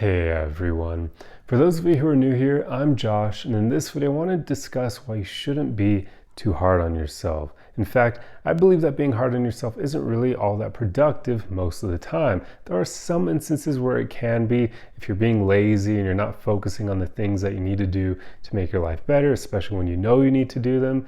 Hey everyone. For those of you who are new here, I'm Josh, and in this video I want to discuss why you shouldn't be too hard on yourself. In fact, I believe that being hard on yourself isn't really all that productive most of the time. There are some instances where it can be if you're being lazy and you're not focusing on the things that you need to do to make your life better, especially when you know you need to do them.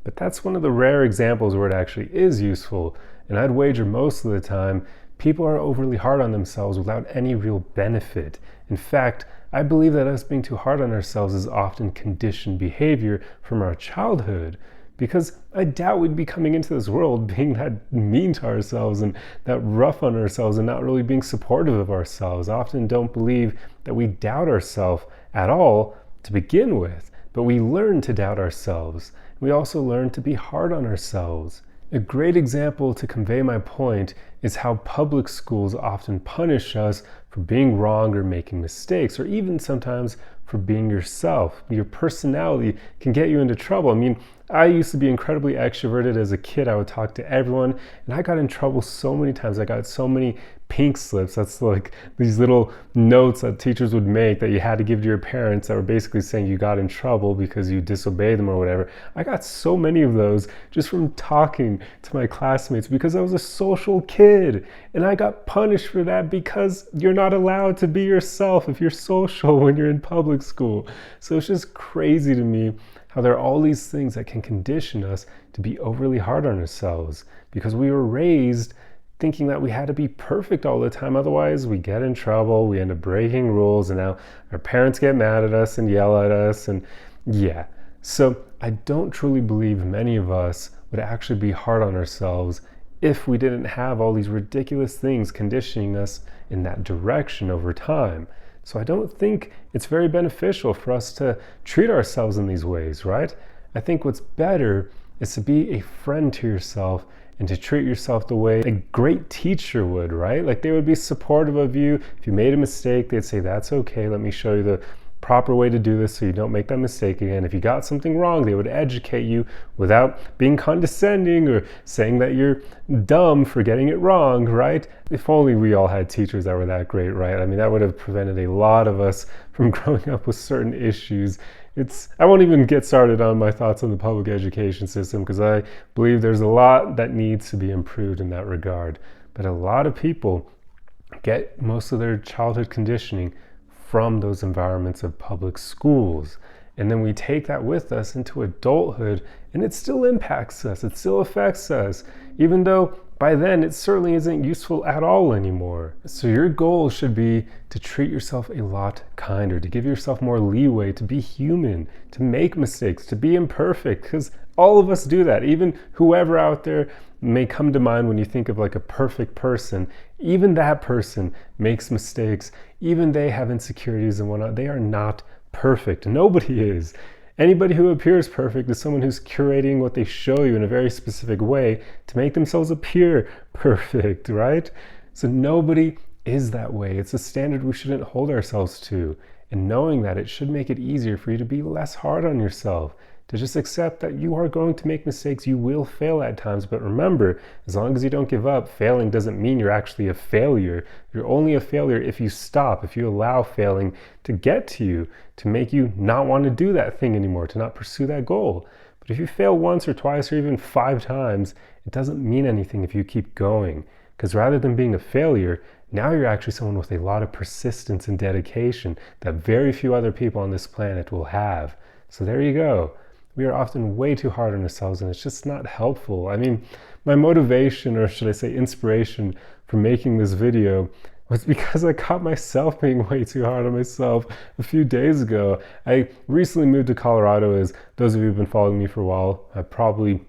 But that's one of the rare examples where it actually is useful, and I'd wager most of the time people are overly hard on themselves without any real benefit. In fact, I believe that us being too hard on ourselves is often conditioned behavior from our childhood, because I doubt we'd be coming into this world being that mean to ourselves and that rough on ourselves and not really being supportive of ourselves. I often don't believe that we doubt ourselves at all to begin with, but we learn to doubt ourselves. We also learn to be hard on ourselves. A great example to convey my point is how public schools often punish us for being wrong or making mistakes, or even sometimes for being yourself. Your personality can get you into trouble. I mean, I used to be incredibly extroverted as a kid. I would talk to everyone, and I got in trouble so many times. I got so many pink slips. That's like these little notes that teachers would make that you had to give to your parents that were basically saying you got in trouble because you disobeyed them or whatever. I got so many of those just from talking to my classmates because I was a social kid, and I got punished for that because you're not allowed to be yourself if you're social when you're in public school. So it's just crazy to me how there are all these things that can condition us to be overly hard on ourselves because we were raised thinking that we had to be perfect all the time. Otherwise, we get in trouble, we end up breaking rules, and now our parents get mad at us and yell at us. And yeah, so I don't truly believe many of us would actually be hard on ourselves if we didn't have all these ridiculous things conditioning us in that direction over time. So I don't think it's very beneficial for us to treat ourselves in these ways, right? I think what's better is to be a friend to yourself and to treat yourself the way a great teacher would, right? Like they would be supportive of you. If you made a mistake, they'd say, that's okay, let me show you the proper way to do this so you don't make that mistake again. If you got something wrong, they would educate you without being condescending or saying that you're dumb for getting it wrong, right? If only we all had teachers that were that great, right? I mean, that would have prevented a lot of us from growing up with certain issues. I won't even get started on my thoughts on the public education system because I believe there's a lot that needs to be improved in that regard. But a lot of people get most of their childhood conditioning from those environments of public schools. And then we take that with us into adulthood, and it still impacts us, it still affects us, even though by then it certainly isn't useful at all anymore. So your goal should be to treat yourself a lot kinder, to give yourself more leeway, to be human, to make mistakes, to be imperfect, because all of us do that. Even whoever out there may come to mind when you think of like a perfect person, even that person makes mistakes, even they have insecurities and whatnot. They are not perfect. Nobody is. Anybody who appears perfect is someone who's curating what they show you in a very specific way to make themselves appear perfect, right? So nobody is that way. It's a standard we shouldn't hold ourselves to. And knowing that, it should make it easier for you to be less hard on yourself, to just accept that you are going to make mistakes, you will fail at times, but remember, as long as you don't give up, failing doesn't mean you're actually a failure. You're only a failure if you stop, if you allow failing to get to you, to make you not want to do that thing anymore, to not pursue that goal. But if you fail once or twice or even 5 times, it doesn't mean anything if you keep going. Because rather than being a failure, now you're actually someone with a lot of persistence and dedication that very few other people on this planet will have. So there you go. We are often way too hard on ourselves, and it's just not helpful. I mean, my motivation, or should I say inspiration, for making this video was because I caught myself being way too hard on myself a few days ago. I recently moved to Colorado, as those of you who've been following me for a while have probably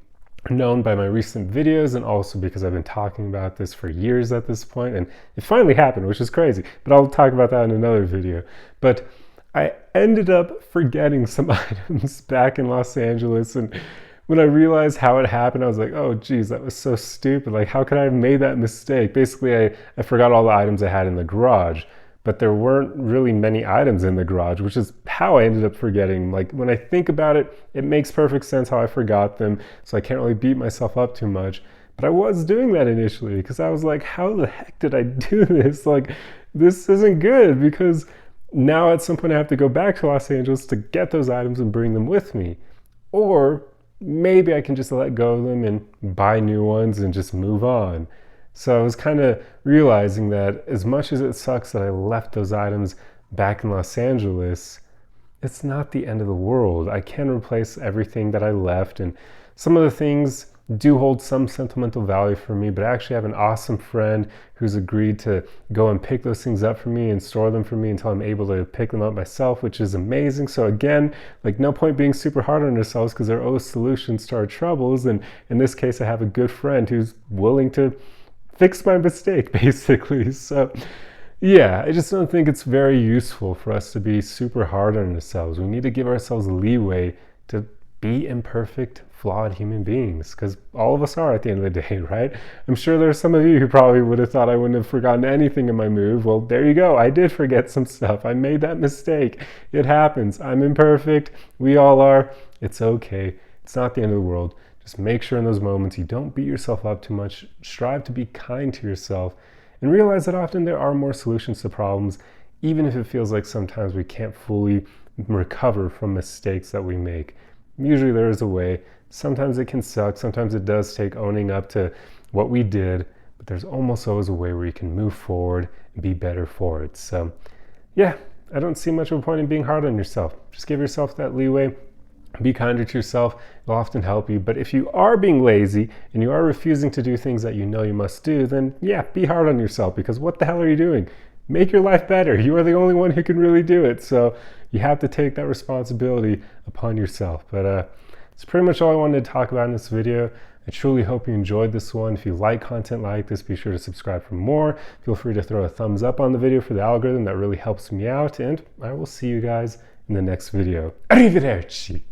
known by my recent videos, and also because I've been talking about this for years at this point, and it finally happened, which is crazy, but I'll talk about that in another video. But I ended up forgetting some items back in Los Angeles, and when I realized how it happened, I was like, oh geez, that was so stupid. Like, how could I have made that mistake? Basically, I forgot all the items I had in the garage, but there weren't really many items in the garage, which is how I ended up forgetting. Like, when I think about it, it makes perfect sense how I forgot them, so I can't really beat myself up too much. But I was doing that initially because I was like, how the heck did I do this? Like, this isn't good, because now at some point I have to go back to Los Angeles to get those items and bring them with me. Or maybe I can just let go of them and buy new ones and just move on. So I was kind of realizing that as much as it sucks that I left those items back in Los Angeles, it's not the end of the world. I can replace everything that I left, and some of the things do hold some sentimental value for me, but I actually have an awesome friend who's agreed to go and pick those things up for me and store them for me until I'm able to pick them up myself, which is amazing. So again, like, no point being super hard on ourselves because there are always solutions to our troubles, and in this case I have a good friend who's willing to fix my mistake, basically. So yeah, I just don't think it's very useful for us to be super hard on ourselves. We need to give ourselves leeway to be imperfect, flawed human beings, because all of us are at the end of the day, right? I'm sure there are some of you who probably would have thought I wouldn't have forgotten anything in my move. Well, there you go. I did forget some stuff. I made that mistake. It happens. I'm imperfect. We all are. It's okay. It's not the end of the world. Just make sure in those moments you don't beat yourself up too much. Strive to be kind to yourself, and realize that often there are more solutions to problems, even if it feels like sometimes we can't fully recover from mistakes that we make. Usually there is a way. Sometimes it can suck. Sometimes it does take owning up to what we did, but there's almost always a way where you can move forward and be better for it. So yeah, I don't see much of a point in being hard on yourself. Just give yourself that leeway. Be kinder to yourself. It'll often help you. But if you are being lazy and you are refusing to do things that you know you must do, then yeah, be hard on yourself, because what the hell are you doing? Make your life better. You are the only one who can really do it. So you have to take that responsibility upon yourself. But it's pretty much all I wanted to talk about in this video. I truly hope you enjoyed this one. If you like content like this, be sure to subscribe for more. Feel free to throw a thumbs up on the video for the algorithm. That really helps me out. And I will see you guys in the next video. Arrivederci.